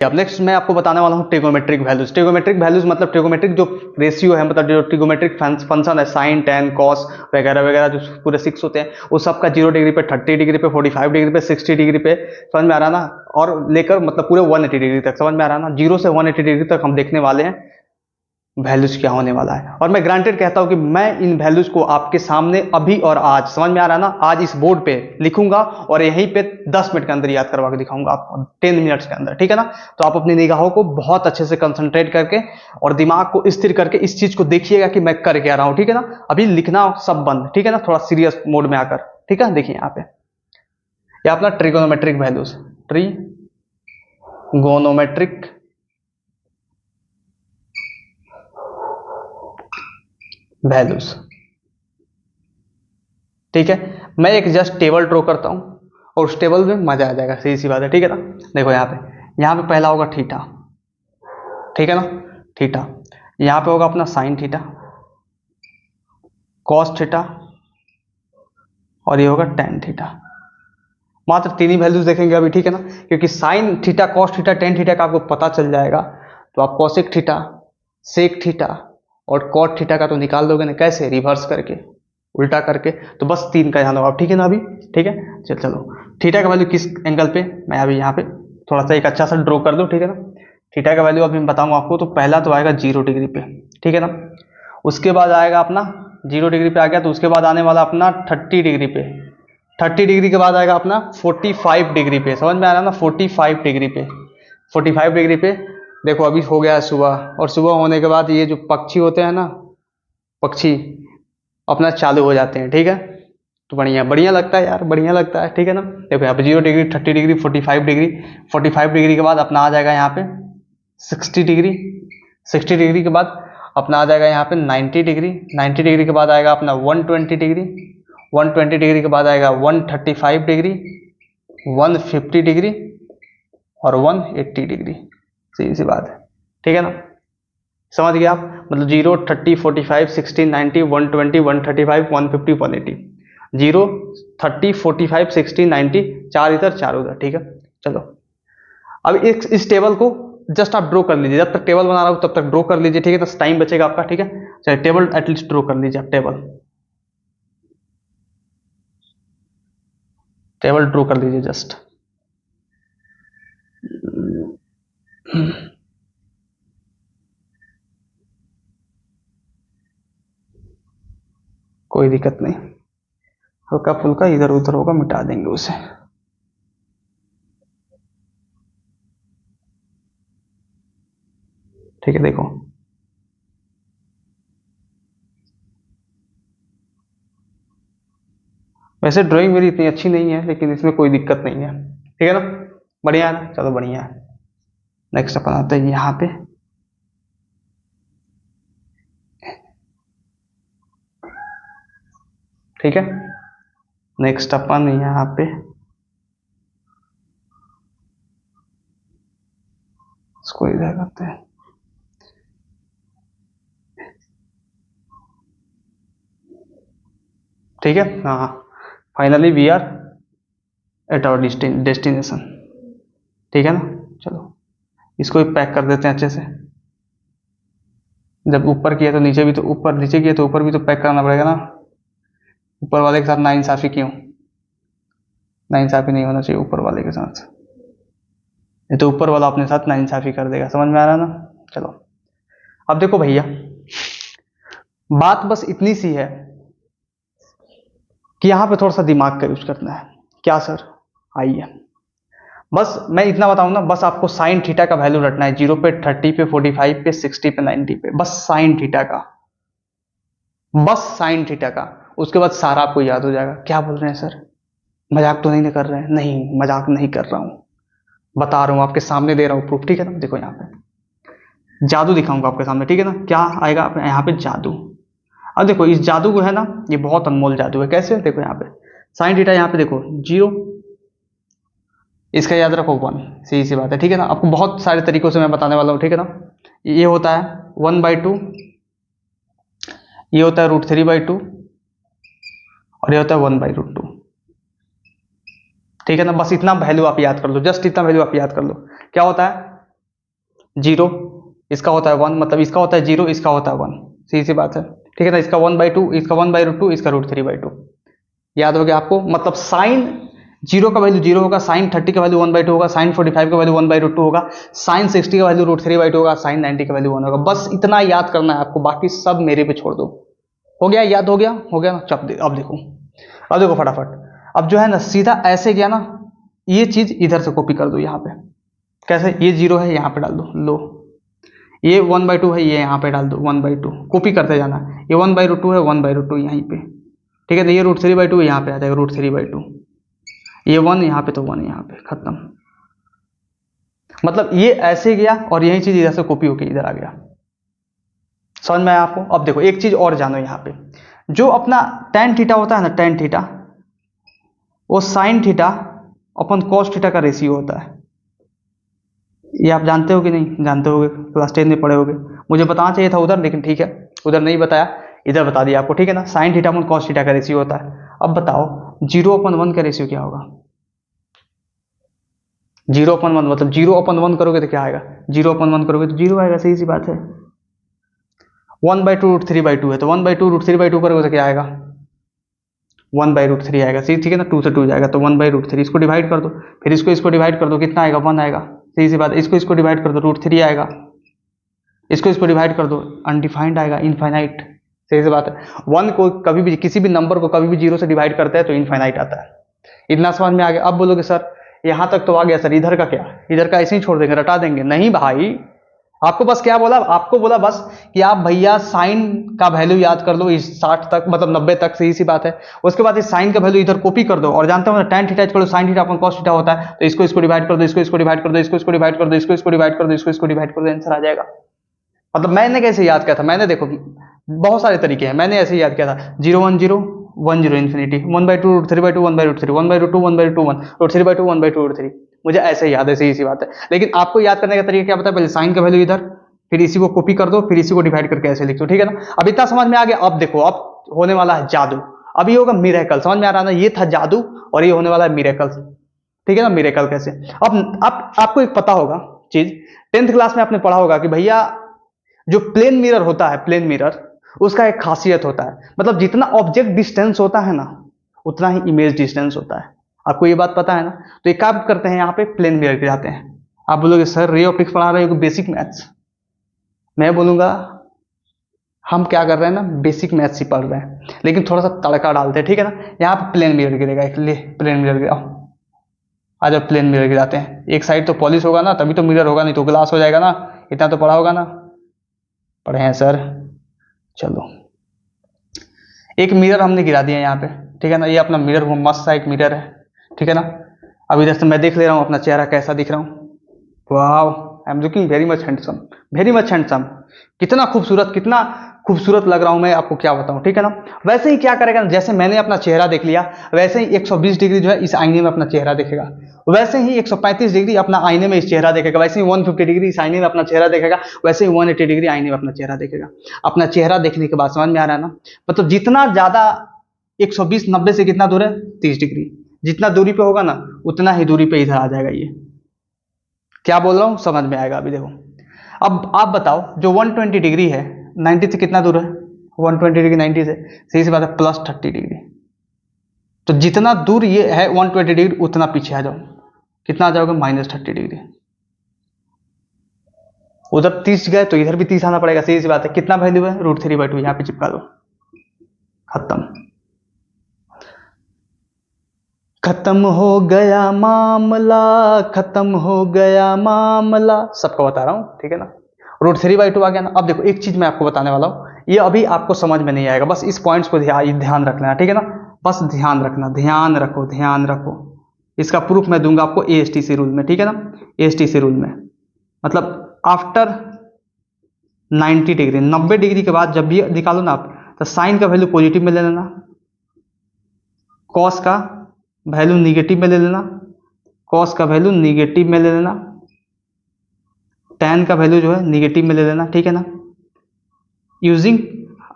अब नेक्स्ट मैं आपको बताने वाला हूँ ट्रिगोमेट्रिक वैल्यूज। ट्रिगोमेट्रिक वैल्यूज मतलब ट्रिगोमेट्रिक जो रेशियो है, मतलब जो ट्रिगोमेट्रिक फंक्शन है, साइन टेन कॉस वगैरह वगैरह जो पूरे 6 होते हैं, उस सबका 0 डिग्री पे, 30 डिग्री पे, 45 डिग्री पे, 60 डिग्री पे, समझ में आ रहा ना, और लेकर मतलब पूरे 180 डिग्री तक, समझ में आ रहा ना, 0 से 180 डिग्री तक हम देखने वाले हैं वैल्यूज क्या होने वाला है। और मैं ग्रांटेड कहता हूं कि मैं इन वैल्यूज को आपके सामने अभी और आज, समझ में आ रहा है ना, आज इस बोर्ड पे लिखूंगा और यहीं पे 10 मिनट के अंदर याद करवा के दिखाऊंगा आपको, 10 मिनट्स के अंदर, ठीक है ना। तो आप अपनी निगाहों को बहुत अच्छे से कंसंट्रेट करके और दिमाग को स्थिर करके इस चीज को देखिएगा कि मैं कर क्या रहा हूं, ठीक है ना। अभी लिखना सब बंद, ठीक है ना, थोड़ा सीरियस मोड में आकर, ठीक है। देखिए यहाँ पे ये अपना ट्रिगोनोमेट्रिक वैल्यूज, ट्रिगोनोमेट्रिक वैल्यूज, ठीक है। मैं एक जस्ट टेबल ड्रॉ करता हूं और उस टेबल में मजा आ जाएगा, सीधी सी बात है, ठीक है ना। देखो यहाँ पे पहला होगा थीटा, ठीक है ना, थीटा। यहाँ पे होगा अपना साइन थीटा, कॉस थीटा, और ये होगा टेन थीटा। मात्र 3 ही वैल्यूज देखेंगे अभी, ठीक है ना, क्योंकि sine theta, cos theta, tan theta का आपको पता चल जाएगा तो आप कॉसेक थीटा, सेक थीटा और कॉट थीटा का तो निकाल दोगे ना, कैसे, रिवर्स करके, उल्टा करके। तो बस 3 का ध्यान होगा, ठीक है ना अभी, ठीक है। चलो थीटा का वैल्यू किस एंगल पे, मैं अभी यहाँ पे थोड़ा सा एक अच्छा सा ड्रॉ कर दूं, ठीक है ना। थीटा का वैल्यू अभी मैं बताऊंगा आपको। तो पहला तो आएगा 0 डिग्री पे, ठीक है ना। उसके बाद आएगा अपना 0 डिग्री पे आ गया, तो उसके बाद आने वाला अपना 30 डिग्री पे, 30 डिग्री के बाद आएगा अपना 45 डिग्री पे, समझ में आ रहा है ना, 45 डिग्री पे, 45 डिग्री पे। देखो अभी हो गया है सुबह, और सुबह होने के बाद ये जो पक्षी होते हैं ना, पक्षी अपना चालू हो जाते हैं, ठीक है। तो बढ़िया बढ़िया लगता है यार, बढ़िया लगता है, ठीक है ना। देखो यहाँ पे 0 डिग्री, 30 डिग्री, 45 डिग्री, 45 डिग्री के बाद अपना आ जाएगा यहाँ पे 60 डिग्री, 60 डिग्री के बाद अपना आ जाएगा यहाँ पे 90 डिग्री, 90 डिग्री के बाद आएगा अपना 120 डिग्री, 120 डिग्री के बाद आएगा 135 डिग्री, 150 डिग्री और 180 डिग्री। सीधी सी बात है, ठीक है ना, समझ गए आप। मतलब 0, 30, 45, 60, 90, 120, 135, 150, 180, 0, 30, 45, 60, 90, 4 इधर 4 उधर, ठीक है। चलो अब इस टेबल को जस्ट आप ड्रॉ कर लीजिए, जब तक टेबल बना रहा हूं तब तक ड्रॉ कर लीजिए, ठीक है, तो टाइम बचेगा आपका, ठीक है। चलिए टेबल एटलीस्ट ड्रॉ कर लीजिए आप, टेबल ड्रॉ कर लीजिए जस्ट। कोई दिक्कत नहीं, हल्का फुल्का इधर उधर होगा, मिटा देंगे उसे। ठीक है, देखो वैसे ड्राइंग मेरी इतनी अच्छी नहीं है, लेकिन इसमें कोई दिक्कत नहीं है, ठीक है ना, बढ़िया है ना, चलो बढ़िया है। नेक्स्ट अपन आते हैं यहाँ पे, ठीक है। नेक्स्ट अपन यहाँ पे इसको इधर करते हैं, ठीक है। हाँ, finally we are at our destination, ठीक है ना। चलो इसको भी पैक कर देते हैं अच्छे से। जब ऊपर किया तो नीचे भी, तो ऊपर नीचे किया तो ऊपर भी तो पैक करना पड़ेगा ना। ऊपर वाले के साथ नाइंसाफी क्यों, नाइंसाफी नहीं होना चाहिए ऊपर वाले के साथ, ये तो ऊपर वाला अपने साथ नाइंसाफी कर देगा, समझ में आ रहा है ना। चलो अब देखो भैया, बात बस इतनी सी है कि यहां पे थोड़ा सा दिमाग का यूज करना है। क्या सर, आइए, बस मैं इतना बताऊं ना, बस आपको साइन थीटा का वैल्यू रटना है, 0 पे, 30 पे, 45 पे, 60 पे, 90 पे, बस साइन थीटा का, बस साइन थीटा का। उसके बाद सारा आपको याद हो जाएगा। क्या बोल रहे हैं सर, मजाक तो नहीं कर रहे हैं? नहीं, मजाक नहीं कर रहा हूं, बता रहा हूं, आपके सामने दे रहा हूं प्रूफ, ठीक है ना। देखो यहाँ पे जादू दिखाऊंगा आपके सामने, ठीक है ना। क्या आएगा यहाँ पे, जादू। अब देखो इस जादू को है ना, ये बहुत अनमोल जादू है। कैसे, देखो यहाँ पे साइन थीटा, यहाँ पे देखो 0, इसका याद रखो 1, सीधी सी बात है, ठीक है ना। आपको बहुत सारे तरीकों से मैं बताने वाला हूँ, ठीक है ना। ये होता है 1/2, ये होता है √3/2 और ये होता है 1/√2, ठीक है ना। बस इतना वैल्यू आप याद कर लो, जस्ट इतना वैल्यू आप याद कर लो। क्या होता है जीरो, इसका होता है 1, मतलब इसका होता है 0, इसका होता है 1, सीधी सी बात है, ठीक है ना। इसका 1/2, इसका 1/√2, इसका √3/2। याद हो गया आपको। मतलब साइन 0 का वैल्यू 0 होगा, साइन 30 का वैल्यू 1/2 होगा, साइन 45 का वैल्यू 1/√2 होगा, साइन 60 का वैल्यू √3/2 होगा, साइन 90 का वैल्यू 1 होगा। बस इतना याद करना है आपको, बाकी सब मेरे पे छोड़ दो। हो गया, याद हो गया, हो गया ना। अब देखो, अब देखो फटाफट। अब जो है ना सीधा ऐसे गया ना, ये चीज इधर से कॉपी कर दो यहाँ पे। कैसे? ये 0 है, यहाँ पे डाल दो, लो। ये 1/2 है, ये यहाँ पे डाल दो 1/2, कॉपी करते जाना। ये 1/√2 है, 1/2 यहीं पे, ठीक है। तो ये √3/2 यहाँ पे आ जाएगा, √3/2। ये 1 यहाँ पे, तो 1 यहाँ पे, खत्म। मतलब ये ऐसे गया और यही चीज इधर से कॉपी होके इधर आ गया। समझ में आया आपको? अब देखो एक चीज और जानो, यहाँ पे जो अपना tan थीटा होता है ना, tan थीटा, वो sin theta upon cos theta का रेशियो होता है। ये आप जानते हो कि नहीं? जानते होगे, क्लास 10 में पढ़े होगे। मुझे बताना चाहिए था उधर, लेकिन ठीक है, उधर नहीं बताया, इधर बता दिया आपको, ठीक है ना। sin theta upon cos theta का रेशियो होता है। अब बताओ 0/1 का रेशियो क्या होगा? 0/1 मतलब 0/1 करोगे तो क्या आएगा? 0/1 करोगे तो 0 आएगा, सही सी बात है। 1/2 √3/2 है, तो 1/2 √3/2 करोगे तो क्या आएगा? 1/√3 आएगा, सही, ठीक है ना। 2 से 2 जाएगा तो 1/√3। इसको डिवाइड कर दो, फिर इसको डिवाइड कर दो, कितना आएगा? 1 आएगा, सही सी बात है। इसको डिवाइड कर दो, √3 आएगा। इसको डिवाइड कर दो, अनडिफाइंड आएगा, इनफाइनाइट, सही सी बात है। 1 को कभी भी, किसी भी नंबर को कभी भी 0 से डिवाइड करते हैं तो इनफाइनाइट आता है। इतना समझ में आ गया? अब बोलोगे सर यहाँ तक तो आ गया सर, इधर का क्या? इधर का ऐसे ही छोड़ देंगे, रटा देंगे? नहीं भाई, आपको बस क्या बोला? आपको बोला बस कि आप भैया साइन का वैल्यू याद कर लो इस 60 तक, मतलब 90 तक, सही सी बात है। उसके बाद इस साइन का वैल्यू इधर कॉपी कर दो, और जानते हो ना tan theta equal sine theta upon cos theta होता है। तो इसको डिवाइड कर दो, इसको डिवाइड कर दो, इसको डिवाइड कर दो, इसको डिवाइड कर दो, इसको डिवाइड कर दो, आंसर आ जाएगा। मतलब मैंने कैसे याद किया था? मैंने देखो बहुत सारे तरीके हैं, मैंने ऐसे याद किया था 0 1 0 1 0 इन्फिनिटी 1/2 √3/2 1/√3 1/2 1/2 1 √3/2 1/2 मुझे ऐसे याद है, सही सी बात है। लेकिन आपको याद करने का तरीका क्या पता है? पहले साइन का वैल्यू इधर, फिर इसी को कॉपी कर दो, फिर इसी को डिवाइड करके ऐसे लिख दो, ठीक है ना। अब इतना समझ में आ गया। अब देखो, अब होने वाला है जादू। अब ये होगा मिरेकल, समझ में आ रहा है ना? ये था जादू और ये होने वाला है मिरेकल, ठीक है ना। मिरेकल कैसे? अब आपको एक पता होगा चीज, 10th क्लास में आपने पढ़ा होगा कि भैया जो प्लेन मिरर होता है, प्लेन मिरर, उसका एक खासियत होता है, मतलब जितना ऑब्जेक्ट डिस्टेंस होता है ना, उतना ही इमेज डिस्टेंस होता है। आपको ये बात पता है ना? तो एक काम करते हैं, यहाँ पे प्लेन मिरर गिराते हैं। आप बोलोगे सर रे ऑप्टिक्स पढ़ा रहे हो, बेसिक मैथ्स। मैं बोलूंगा हम क्या कर रहे हैं ना, बेसिक मैथ्स ही पढ़ रहे हैं, लेकिन थोड़ा सा तड़का डालते हैं, ठीक है ना। यहाँ पे प्लेन मिरर गिरेगा, ले प्लेन मिरर गिराओ। आज अब प्लेन मिरर गिराते हैं। एक साइड तो पॉलिश होगा ना, तभी तो मिरर होगा, नहीं तो ग्लास हो जाएगा ना। इतना तो पढ़ा होगा ना? पढ़े हैं सर। चलो, एक मिरर हमने गिरा दिया यहाँ पे, ठीक है ना। ये अपना मिरर, वो मस्त सा एक मिरर है, ठीक है ना। अब इधर से मैं देख ले रहा हूँ अपना चेहरा कैसा दिख रहा हूँ। वाह, I am looking very much handsome, very much handsome. कितना खूबसूरत लग रहा हूं मैं, आपको क्या बताऊं, ठीक है ना। वैसे ही क्या करेगा ना, जैसे मैंने अपना चेहरा देख लिया, वैसे ही 120 डिग्री जो है इस आईने में अपना चेहरा देखेगा, वैसे ही 135 डिग्री अपना आईने में इस चेहरा देखेगा, वैसे ही 150 डिग्री इस आईने में अपना चेहरा देखेगा, वैसे ही 180 डिग्री आईने में अपना चेहरा देखेगा। अपना चेहरा देखने के बाद समझ में आ रहा है ना, मतलब जितना ज्यादा 120 90 से कितना दूर है, 30 डिग्री, जितना दूरी पे होगा ना उतना ही दूरी पे इधर आ जाएगा। ये क्या बोल रहा हूं, समझ में आएगा अभी। देखो अब आप बताओ, जो 120 डिग्री है 90 से कितना दूर है? 120 डिग्री 90 से, सही सी बात है, +30 डिग्री। तो जितना दूर ये है 120 डिग्री, उतना पीछे आ जाओ, कितना आ जाओगे? -30 डिग्री। उधर 30 गए तो इधर भी 30 आना पड़ेगा, सही सी बात है। कितना वैल्यू है? √3/2, यहाँ पे चिपका दो, खत्म। खत्म हो गया मामला, खत्म हो गया मामला, सबको बता रहा हूं, ठीक है ना। √3/2 आ गया ना। अब देखो एक चीज मैं आपको बताने वाला हूं, ये अभी आपको समझ में नहीं आएगा, बस इस पॉइंट्स को ध्यान रखना, ठीक है ना। बस ध्यान रखना, ध्यान रखो, ध्यान रखो। इसका प्रूफ मैं दूंगा आपको ASTC रूल में, ठीक है ना। ASTC रूल में मतलब आफ्टर 90 डिग्री, 90 डिग्री के बाद जब भी निकालो ना आप, तो साइन का वैल्यू पॉजिटिव में ले लेना, कॉस का वैल्यू निगेटिव में ले लेना, कॉस का वैल्यू निगेटिव में ले लेना, tan का वैल्यू जो है निगेटिव में ले लेना, ठीक है ना।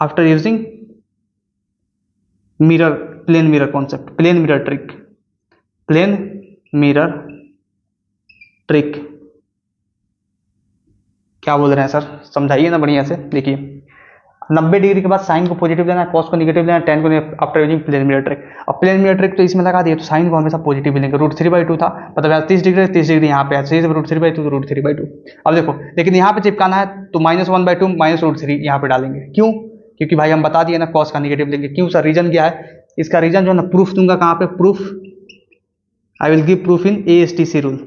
After using mirror, plane mirror concept, plane mirror trick, plane mirror trick, क्या बोल रहे हैं सर, समझाइए ना बढ़िया से। देखिए 90 डिग्री के बाद साइन को पॉजिटिव लेना है, कॉस को नेगेटिव लेना है, टेन को after using plane mirror trick. अब प्लेन मिरर ट्रिक तो इसमें लगा दिया तो साइन को हमेशा पॉजिटिव लेंगे। √3/2 था, मतलब यहाँ 30 डिग्री 30 डिग्री यहाँ पे है, सही से √3/2 तो √3/2। अब देखो लेकिन यहाँ पे चिपकाना है तो -1/2 -√3 यहाँ पे डालेंगे। क्यों? क्योंकि भाई हम बता दिए ना कॉस का नेगेटिव लेंगे। क्यों सर? रीजन क्या है इसका? रीजन जो है ना प्रूफ दूंगा कहाँ पे, proof I will give proof in ASTC rule.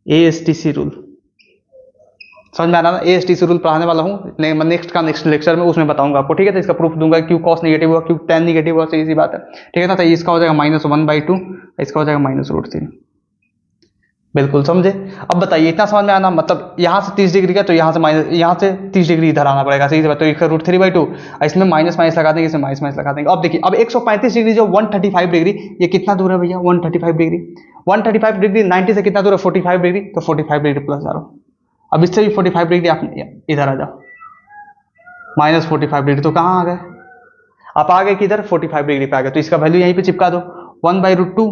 ASTC rule समझ में आ रहा ना? ASTC रूल पढ़ाने वाला हूँ नेक्स्ट लेक्चर में, उसमें बताऊंगा आपको, ठीक है। तो इसका प्रूफ दूंगा क्यों कॉस नेगेटिव हुआ, क्यों टेन नेगेटिव हुआ, सही सी बात है, ठीक है ना। तो इसका हो जाएगा -1/2, इसका हो जाएगा -√3। बिल्कुल समझे। अब बताइए इतना समझ में आना, मतलब यहाँ से 30 डिग्री का तो यहाँ से 30 डिग्री इधर आना पड़ेगा, सही से बात। तो इसका √3/2, इसमें माइनस लगा देंगे, इसमें माइनस लगा देंगे। अब देखिए अब 135 डिग्री जो 135 डिग्री, ये कितना दूर है भैया? 135 डिग्री। 135 डिग्री 90 से कितना दूर है? 45 डिग्री। तो 45 डिग्री प्लस जा रहा हूँ। अब इससे भी 45 डिग्री आप इधर आ जाओ, -45 डिग्री। तो कहाँ आ गए आप? आ गए किधर? 45 डिग्री पे आ गए। तो इसका वैल्यू यहीं पे चिपका दो 1/√2,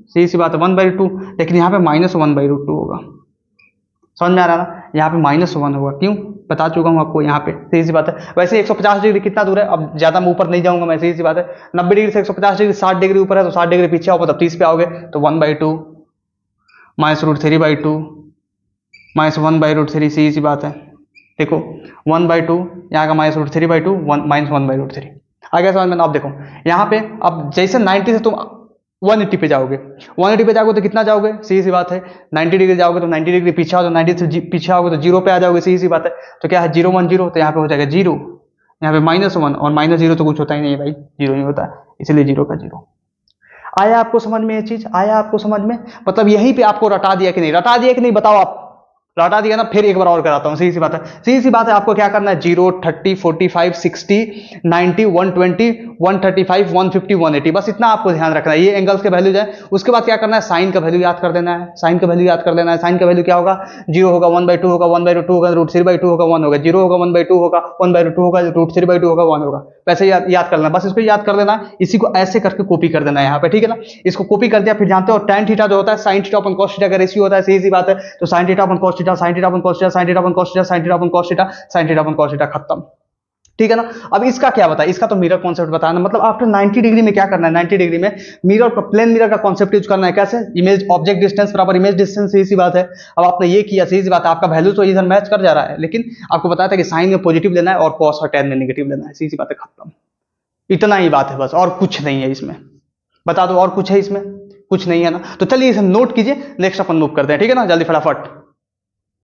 सही सी बात है 1/2। लेकिन यहाँ पे -1/√2 होगा, समझ में आ रहा ना? यहाँ पे -1 होगा। क्यों? बता चुका हूँ आपको यहाँ पे, सही सी बात है। वैसे 150 डिग्री कितना दूर है? अब ज्यादा मैं ऊपर नहीं जाऊंगा मैं, सही सी बात है। 90 डिग्री से 150 डिग्री 60 डिग्री ऊपर है, तो 60 डिग्री पीछे आओ, मतलब 30 पे आओगे। तो 1/2 -√3/2 -1/√3, सही सी बात है। देखो 1/2 यहाँ का -√3/2 -1/√3 आ गया समझ में ना? अब देखो यहाँ पे अब जैसे 90 से तुम 180 पे जाओगे, 180 पे जाओगे तो कितना जाओगे? सही सी बात है 90 डिग्री जाओगे तो 90 डिग्री पीछे आओ, तो 90 से पीछे आओगे तो 0 पे आ जाओगे, सही सी बात है। तो क्या है 0 1 0, तो यहाँ पे हो जाएगा 0, यहाँ पे -1 और -0 तो कुछ होता ही नहीं है भाई, 0 ही होता है, इसलिए 0 का 0। आया आपको समझ में? ये चीज आया आपको समझ में? मतलब यहीं पे आपको रटा दिया कि नहीं? रटा दिया कि नहीं बताओ आप? रटा दिया ना? फिर एक बार और कराता हूं, सही सी बात है, सही सी बात है। आपको क्या करना है? 0 30 45 60 90 120 135 150 180, बस इतना आपको ध्यान रखना है। ये एंगल्स के वैल्यूज है। उसके बाद क्या करना है? साइन का वैल्यू याद कर देना है। साइन का वैल्यू याद कर देना है। साइन का वैल्यू क्या होगा? 0 होगा, 1/2 होगा, 1/2 होगा, √3/2 होगा, 1 होगा, 0 होगा, 1/2 होगा, 1/2 होगा, √3/2 होगा, 1 होगा। वैसे याद करना, बस इसको याद कर देना है। इसी को ऐसे करके कॉपी कर देना है यहाँ पे, ठीक है ना। इसको कॉपी कर दिया, फिर जानते हो tan थीटा जो होता है sin theta upon cos theta का रेशियो होता है, सही सी बात है। तो sin theta upon cos theta, sin theta upon cos theta, sin theta upon cos theta, sin theta upon cos theta, sin theta upon cos theta, खत्म, ठीक है ना। अब इसका क्या बताया? इसका तो मिरर कॉन्सेप्ट बताना, मतलब आफ्टर 90 डिग्री में क्या करना है? 90 डिग्री में मिरर का प्लेन मिरर का कॉन्सेप्ट यूज करना है। कैसे? इमेज ऑब्जेक्ट डिस्टेंस बराबर इमेज डिस्टेंस, सही सी बात है। अब आपने ये किया, सही सी बात है, आपका वैल्यू तो इधर मैच कर जा रहा है, लेकिन आपको बताया था कि साइन में पॉजिटिव लेना है और कॉस और tan में नेगेटिव लेना है, सही सी बात है, खत्म। इतना ही बात है बस, और कुछ नहीं है इसमें। बता दो और कुछ है इसमें? कुछ नहीं है ना। तो चलिए इसे नोट कीजिए, नेक्स्ट अपन मूव करते हैं, ठीक है ना, जल्दी फटाफट।